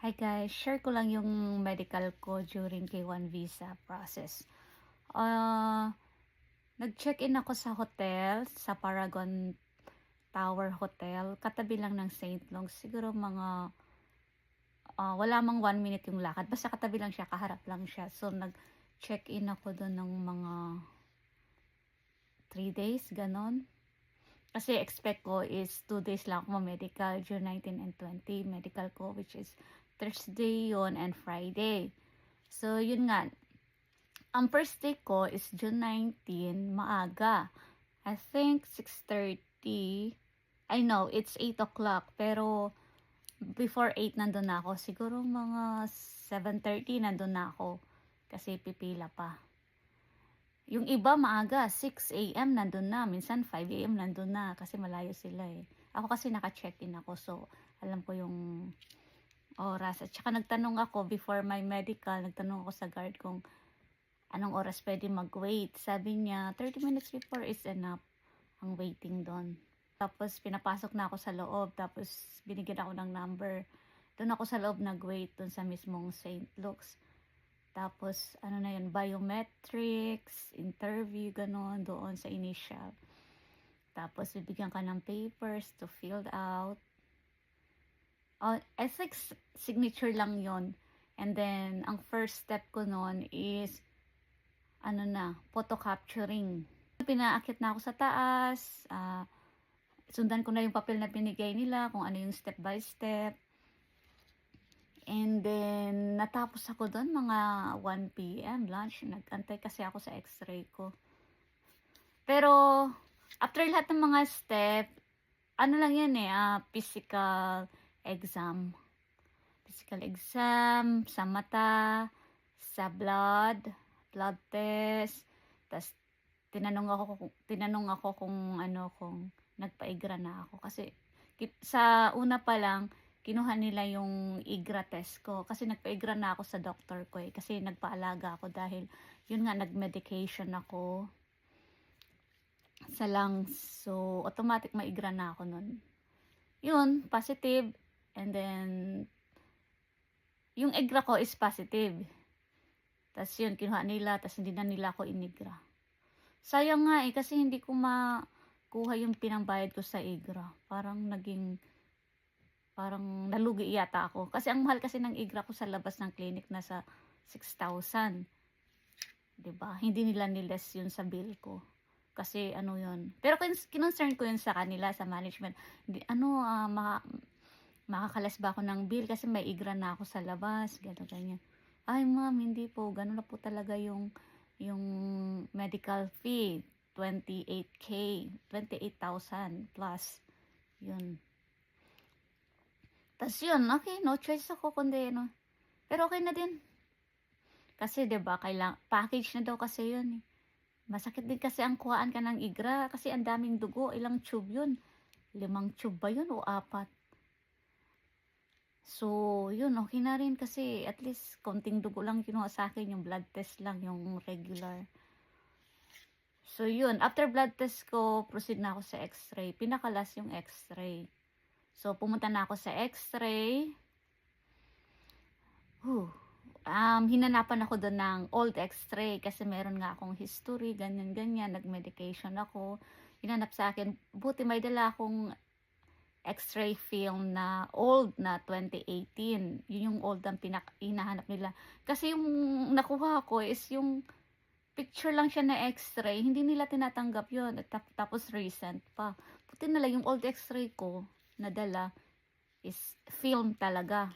Hi guys, share ko lang yung medical ko during K1 visa process. Ah, Nag-check-in ako sa hotel, sa Paragon Tower Hotel, katabi lang ng St. Luke's. Siguro mga wala mang 1 minute yung lakad, basta katabi lang siya, kaharap lang siya. So nag-check-in ako doon ng mga 3 days, ganon. Kasi expect ko is 2 days lang ako medical, June 19 and 20, medical ko, which is Thursday yon and Friday. So, yun nga. Ang first day ko is June 19, maaga. I think 6:30. I know, it's 8 o'clock. Pero, before 8 nandun na ako. Siguro mga 7:30 nandun na ako. Kasi pipila pa. Yung iba maaga, 6 a.m. nandun na. Minsan 5 a.m. nandun na. Kasi malayo sila eh. Ako kasi naka-check-in ako. So, alam ko yung oras. At saka nagtanong ako before my medical. Nagtanong ako sa guard kung anong oras pwede mag-wait. Sabi niya, 30 minutes before is enough ang waiting doon. Tapos, pinapasok na ako sa loob. Tapos, binigyan ako ng number. Doon ako sa loob nag-wait doon sa mismong St. Luke's. Tapos, ano na yun, biometrics, interview, gano'n, doon sa initial. Tapos, bibigyan ka ng papers to fill out. I think signature lang yon. And then, ang first step ko noon is, photo capturing. Pinaakit na ako sa taas, sundan ko na yung papel na binigay nila, kung ano yung step by step. And then, natapos ako doon mga 1 p.m. lunch. Nag-antay kasi ako sa x-ray ko. Pero, after lahat ng mga step, ano lang yan physical exam. Physical exam, sa mata, sa blood test. Tapos, tinanong ako kung nagpa-igra na ako. Kasi, sa una pa lang, kinuha nila yung IGRA test ko. Kasi nagpa-IGRA na ako sa doctor ko eh. Kasi nagpaalaga ako dahil yun nga nag-medication ako sa lungs. So, automatic ma-IGRA na ako nun. Yun, positive. And then, yung IGRA ko is positive. Tapos yun, kinuha nila. Tapos hindi na nila ako inigra. Sayang nga eh, kasi hindi ko makuha yung pinambayad ko sa IGRA. Parang nalugi yata ako. Kasi ang mahal kasi ng IGRA ko sa labas ng clinic nasa 6,000. 'Di ba? Hindi nila niles yun sa bill ko. Kasi ano yun. Pero kinonsern ko yun sa kanila, sa management. Makakalas ba ako ng bill kasi may IGRA na ako sa labas. Ganyan. Ay ma'am, hindi po. Ganun na po talaga yung medical fee. 28K. 28,000 plus. Yun. Tapos yun, okay, no choice ako kundi Pero okay na din. Kasi 'di ba, package na daw kasi yun eh. Masakit din kasi ang kuhaan ka ng IGRA kasi ang daming dugo, ilang tube yun. 5 tube ba yun o 4? So, yun, okay na rin kasi at least konting dugo lang kinuha sa akin, yung blood test lang, yung regular. So, yun, after blood test ko, proceed na ako sa x-ray. Pinakalas yung x-ray. So, pumunta na ako sa x-ray. Hinanapan ako doon ng old x-ray kasi meron nga akong history, ganyan-ganyan. Nag-medication ako. Hinanap sa akin, buti may dala akong x-ray film na old na 2018. Yun yung old ang hinahanap nila. Kasi yung nakuha ko is yung picture lang siya na x-ray. Hindi nila tinatanggap yun. Tapos recent pa. Buti na lang yung old x-ray ko nadala is film talaga.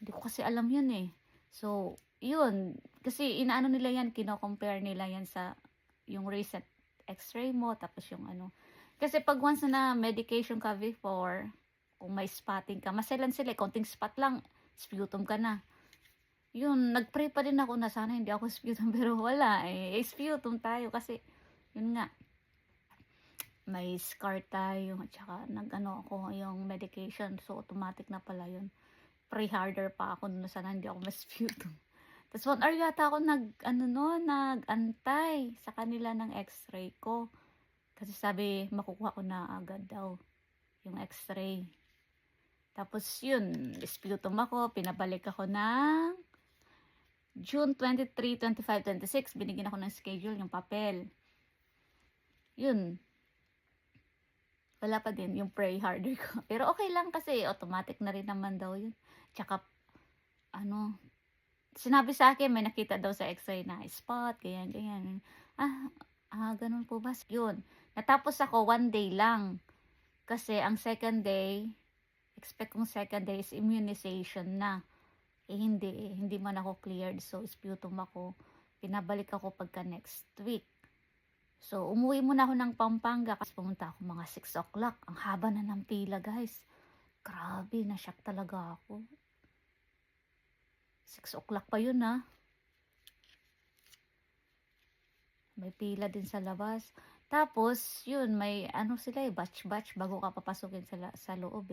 Hindi ko kasi alam yun eh. So, yun. Kasi inaano nila yan, kino-compare nila yan sa yung recent x-ray mo, tapos yung Kasi pag once na medication ka before, kung may spotting ka, maselan sila, konting spot lang, sputum ka na. Yun, nag-pray pa din ako na sana hindi ako sputum, pero wala eh. Sputum tayo kasi, yun nga, may scar tayo, at saka ako yung medication, so automatic na pala yun. Pray harder pa ako na sana hindi ako ma-sputum. Tapos 1 hour yata ako nag-antay sa kanila ng x-ray ko. Kasi sabi, makukuha ko na agad daw yung x-ray. Tapos yun, sputum ako, pinabalik ako ng June 23, 25, 26. Binigyan ako ng schedule, yung papel. Yun, wala pa din yung pray harder ko. Pero okay lang kasi automatic na rin naman daw yun. Tsaka, ano, sinabi sa akin, may nakita daw sa x-ray na spot, ganyan, ganyan. Ganun po ba? Yun. Natapos ako 1 day lang. Kasi ang second day, expect kong second day is immunization na. Hindi man ako cleared. So, sputum ako. Pinabalik ako pagka next week. So, umuwi muna ako ng Pampanga kasi pumunta ako mga 6 o'clock. Ang haba na ng pila, guys. Grabe, na-shock talaga ako. 6 o'clock pa yun, ha. May pila din sa labas. Tapos, yun, may ano sila batch-batch bago ka papasukin sa loob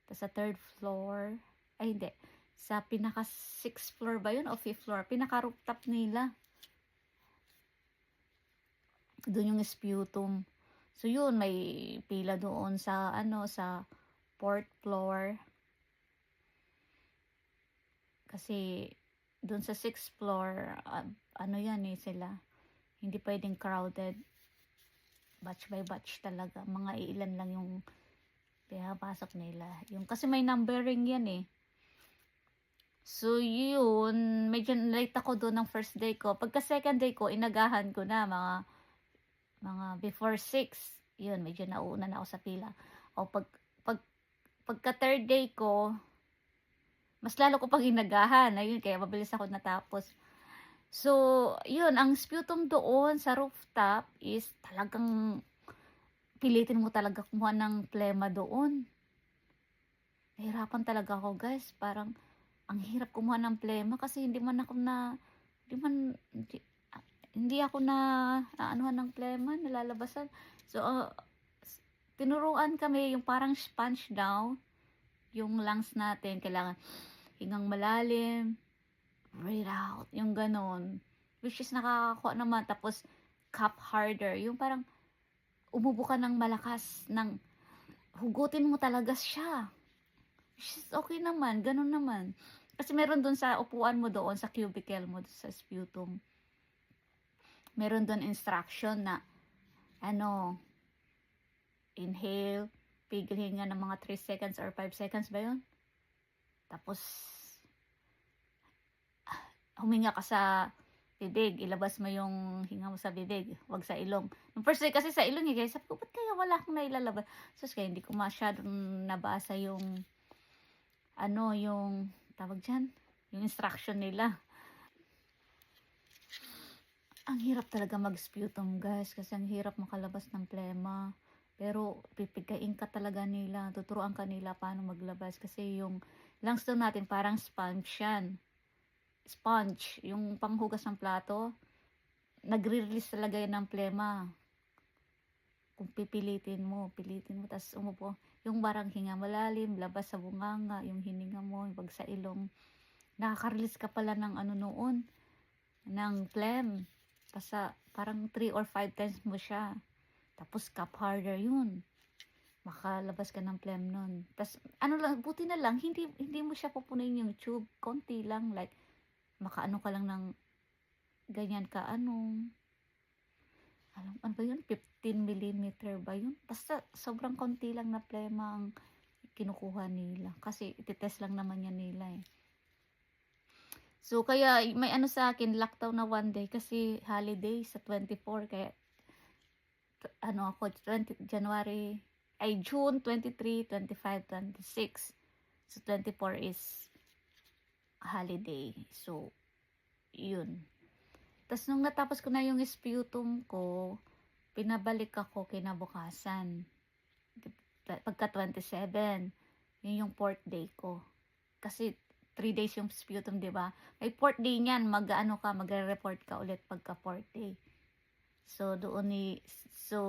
Tapos sa 3rd floor, ay hindi, sa pinaka 6th floor ba yun o 5th floor? Pinaka rooftop nila. Doon yung sputum. So yun, may pila doon sa sa 4th floor. Kasi doon sa 6th floor, yan sila. Hindi pwedeng crowded. Batch by batch talaga. Mga ilan lang yung pinapasok nila. Kasi may numbering yan So yun, medyo late ako doon ng first day ko. Pagka second day ko, inagahan ko na mga before 6. Yun, medyo nauna na ako sa pila. O pagka third day ko, mas lalo ko pang inagahan. Ayun, kaya mabilis ako natapos. So, yun, ang sputum doon sa rooftop is talagang pilitin mo talaga kumuha ng plema doon. Nahirapan talaga ako, guys. Parang ang hirap kumuha ng plema kasi hindi ako na naanuhan ng plema, nalalabasan. So, tinuruan kami yung parang sponge down, yung lungs natin, kailangan hingang malalim, breathe out, yung ganon. Which is nakakakuha naman. Tapos, cup harder. Yung parang umubo ka ng malakas, hugutin mo talaga siya. Which is okay naman, ganon naman. Kasi meron dun sa upuan mo doon, sa cubicle mo, sa sputum. Meron dun instruction na, inhale, pigil hinga ng mga 3 seconds or 5 seconds ba yun? Tapos, huminga ka sa bibig, ilabas mo yung hinga mo sa bibig, wag sa ilong. Nung first day kasi sa ilong guys, sabi ko, ba't kaya wala akong nailalabas? So, kaya hindi ko masyadong nabasa yung tawag dyan, yung instruction nila. Ang hirap talaga mag-sputum, guys, kasi ang hirap makalabas ng plema. Pero pipigain ka talaga nila, tuturuan ka nila paano maglabas kasi yung lungs daw natin parang sponge yan. Sponge, yung panghugas ng plato, nagre-release talaga yan ng plema. Kung pilitin mo, tapos umupo. Yung barang hinga malalim, labas sa bunganga, yung hininga mo, yung pag sa ilong. Nakaka-release ka pala ng noon, ng phlegm. Basta parang 3 or 5 times mo siya. Tapos cup harder yun. Makalabas ka ng phlegm nun. Tapos buti na lang, hindi mo siya pupunin yung tube. Konti lang, like, makaano ka lang ng ganyan ka, ano ba yun? 15 mm ba yun? Basta sobrang konti lang na plema ang kinukuha nila. Kasi ititest lang naman yan nila So, kaya may sa akin, lockdown na 1 day kasi holiday sa 24. Kaya, June 23, 25, 26. So, 24 is holiday. So, yun. Tapos, nung natapos ko na yung sputum ko, pinabalik ako kinabukasan. Pagka 27, yun yung 4th day ko. Kasi, 3 days yung sputum, di ba? May 4th day niyan, magre-report ka ulit pagka 4th day. So,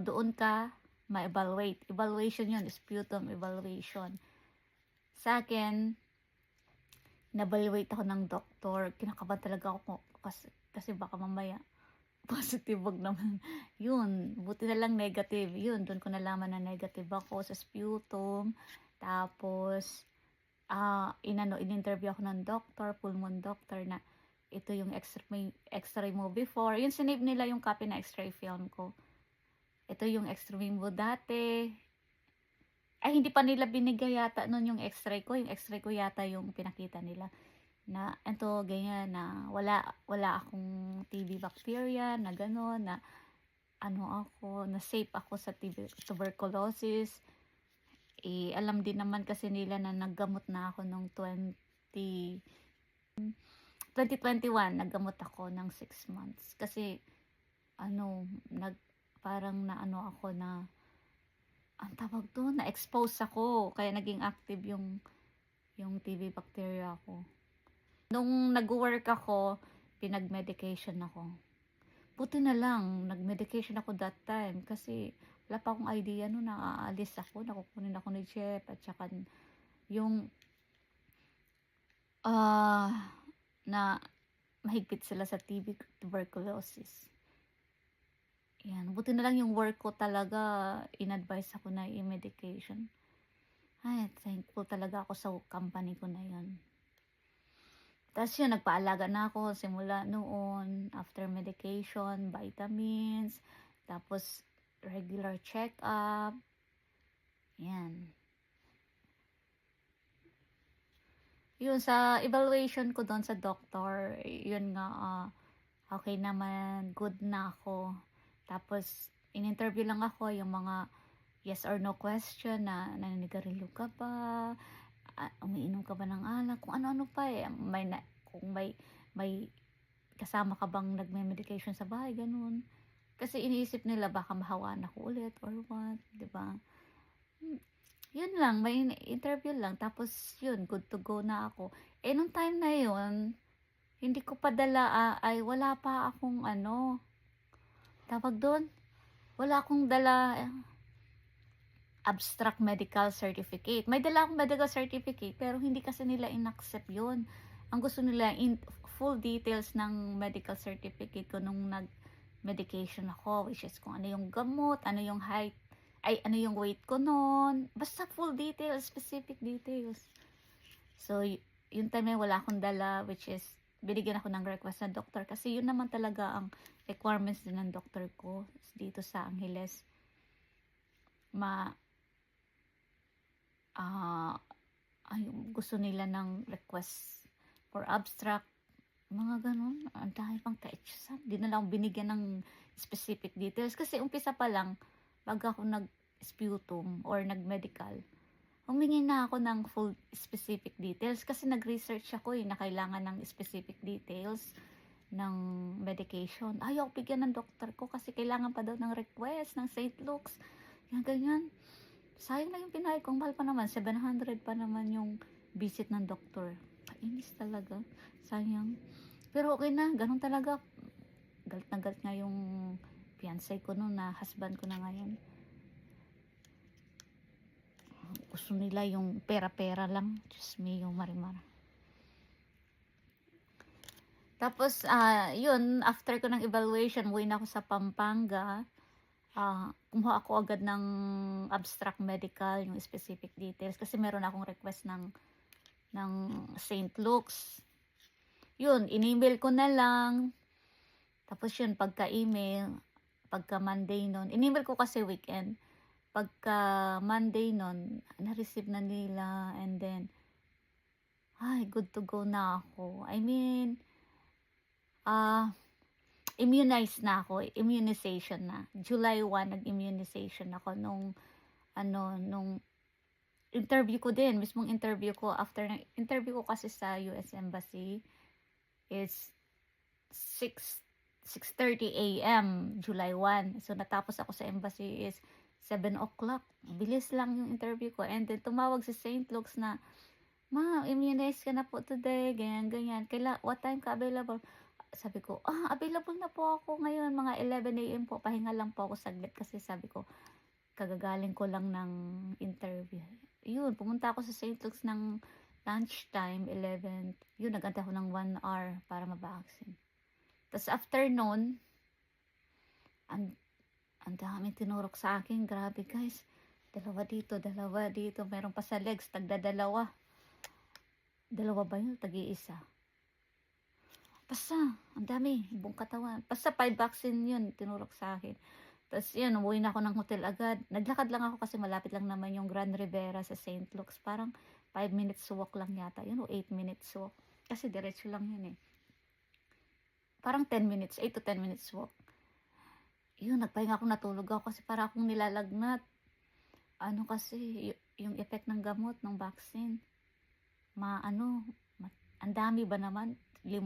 doon ka ma-evaluate. Evaluation yun, sputum evaluation. Sa akin, na-evaluate ako ng doktor. Kinakabahan talaga ako kasi baka mamaya positive wag naman. Yun, buti na lang negative. Yun, doon ko nalaman na negative ako sa sputum. Tapos, in-interview ako ng doctor, pulmon doctor na ito yung x-ray mo before. Yun, sinave nila yung copy na x-ray film ko. Ito yung x-ray mo dati. Ay, hindi pa nila binigay yata nun yung x-ray ko. Yung x-ray ko yata yung pinakita nila. Na, ito, ganyan, na wala akong TB bacteria, na gano'n, na na safe ako sa tuberculosis. Alam din naman kasi nila na naggamot na ako nung 2021, naggamot ako ng 6 months. Kasi, parang ako na, ang tawag doon, na-expose ako. Kaya naging active yung TB bacteria ko. Nung nag-work ako, pinag-medication ako. Buti na lang, nag-medication ako that time. Kasi, wala pa akong idea no, na aalis ako, nakukunin ako ni Jeff, at saka yung na mahigpit sila sa TB tuberculosis. Yan, buti na lang yung work ko talaga, in-advise ako na i-medication. Ay, thankful talaga ako sa company ko na yun. Tapos yun, nagpaalaga na ako simula noon, after medication, vitamins, tapos regular check-up. Yan. Yun, sa evaluation ko doon sa doctor, yun nga, okay naman, good na ako. Tapos, in-interview lang ako yung mga yes or no question na naninigarilyo ka ba, umiinom ka ba ng alak, kung ano-ano pa kung may kasama ka bang nagme-medication sa bahay, ganun. Kasi iniisip nila baka mahawan ako ulit or what, di ba? Yun lang, may interview lang, tapos yun, good to go na ako. Nung time na yun, hindi ko pa dala, wala pa akong tawag doon, wala akong dala abstract medical certificate. May dala akong medical certificate, pero hindi kasi nila in-accept yun. Ang gusto nila, full details ng medical certificate ko nung nag-medication ako, which is kung ano yung gamot, ano yung height, ano yung weight ko noon. Basta full details, specific details. So, yung time na wala akong dala, which is, binigyan ako ng request ng doctor. Kasi yun naman talaga ang requirements din ng doctor ko dito sa Angeles. Gusto nila ng request for abstract, mga ganun. Ang dahil pang ka-exam. Di na lang binigyan ng specific details. Kasi umpisa pa lang, bago ako nag-sputum or nag-medical, humingi na ako ng full specific details. Kasi nag-research ako na kailangan ng specific details ng medication. Ayaw bigyan ng doktor ko kasi kailangan pa daw ng request ng St. Luke's. Ganyan. Sayang na yung pinayad kong, mahal pa naman, 700 pa naman yung visit ng doktor. Kainis talaga, sayang. Pero okay na, ganun talaga. Galit na galit nga yung fiancé ko noon, na husband ko na ngayon. Gusto nila yung pera-pera lang. Diyos me, yung marimar. Tapos, yun, after ko ng evaluation, uwi na ako sa Pampanga. Kumuha ako agad ng abstract medical, yung specific details, kasi meron akong request ng St. Luke's. Yun, in-email ko na lang. Tapos yun, pagka-email, pagka Monday nun, in-email ko kasi weekend. Pagka Monday nun, na-receive na nila, and then, good to go na ako. I mean, immunized na ako, immunization na. July 1, nag-immunization ako nung interview ko din, mismong interview ko, after ng interview ko kasi sa US Embassy, is 6:30 a.m. July 1. So, natapos ako sa embassy is 7 o'clock. Bilis lang yung interview ko. And then, tumawag si St. Luke's na, "Ma, immunize ka na po today," ganyan. What time ka available? Sabi ko, available na po ako ngayon, mga 11 a.m. po, pahinga lang po ako saglit, kasi sabi ko, kagagaling ko lang ng interview. Yun, pumunta ako sa St. Luke's ng lunchtime, 11. Yun, nag-antay ako ng 1 hour para mabaksin. Tapos afternoon, ang daming tinurok sa akin, grabe guys. Dalawa dito, meron pa sa legs, tagdadalawa. Dalawa ba yun? Tag-iisa. Basta, ang dami, buong katawan. Basta 5 vaccine yun, tinurok sa akin. Tapos yun, umuwi na ako ng hotel agad. Naglakad lang ako kasi malapit lang naman yung Grand Rivera sa St. Luke's. Parang 5 minutes walk lang yata. Yun o 8 minutes walk. Kasi diretso lang yun eh. Parang 10 minutes, 8 to 10 minutes walk. Yun, nagpahinga ako, natulog ako kasi para akong nilalagnat. Ano kasi, yung effect ng gamot, ng vaccine. Ang dami ba naman? 5?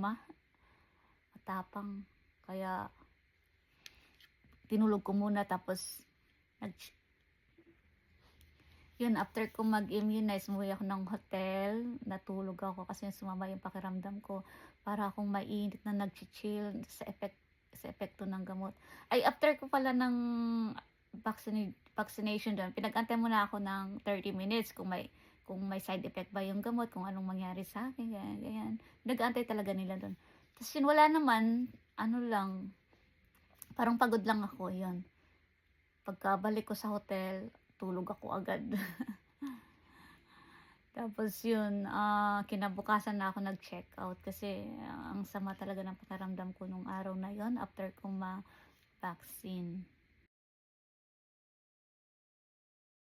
Matapang. Kaya, tinulog ko muna tapos, nag, yun, after ko mag-immunize, umuwi ako ng hotel, natulog ako kasi sumama yung pakiramdam ko. Para akong mainit na nag-chill sa epekto ng gamot. Ay, after ko pala ng vaccination doon, pinag-antay muna ako ng 30 minutes kung may side effect ba yung gamot, kung anong mangyari sa akin, ganyan. Nag-aantay talaga nila doon. Tapos yun, wala naman, ano lang, parang pagod lang ako, yun. Pagkabalik ko sa hotel, tulog ako agad. Tapos yun, kinabukasan na ako nag-check out kasi ang sama talaga ng pakiramdam ko nung araw na yon after kong ma-vaccine.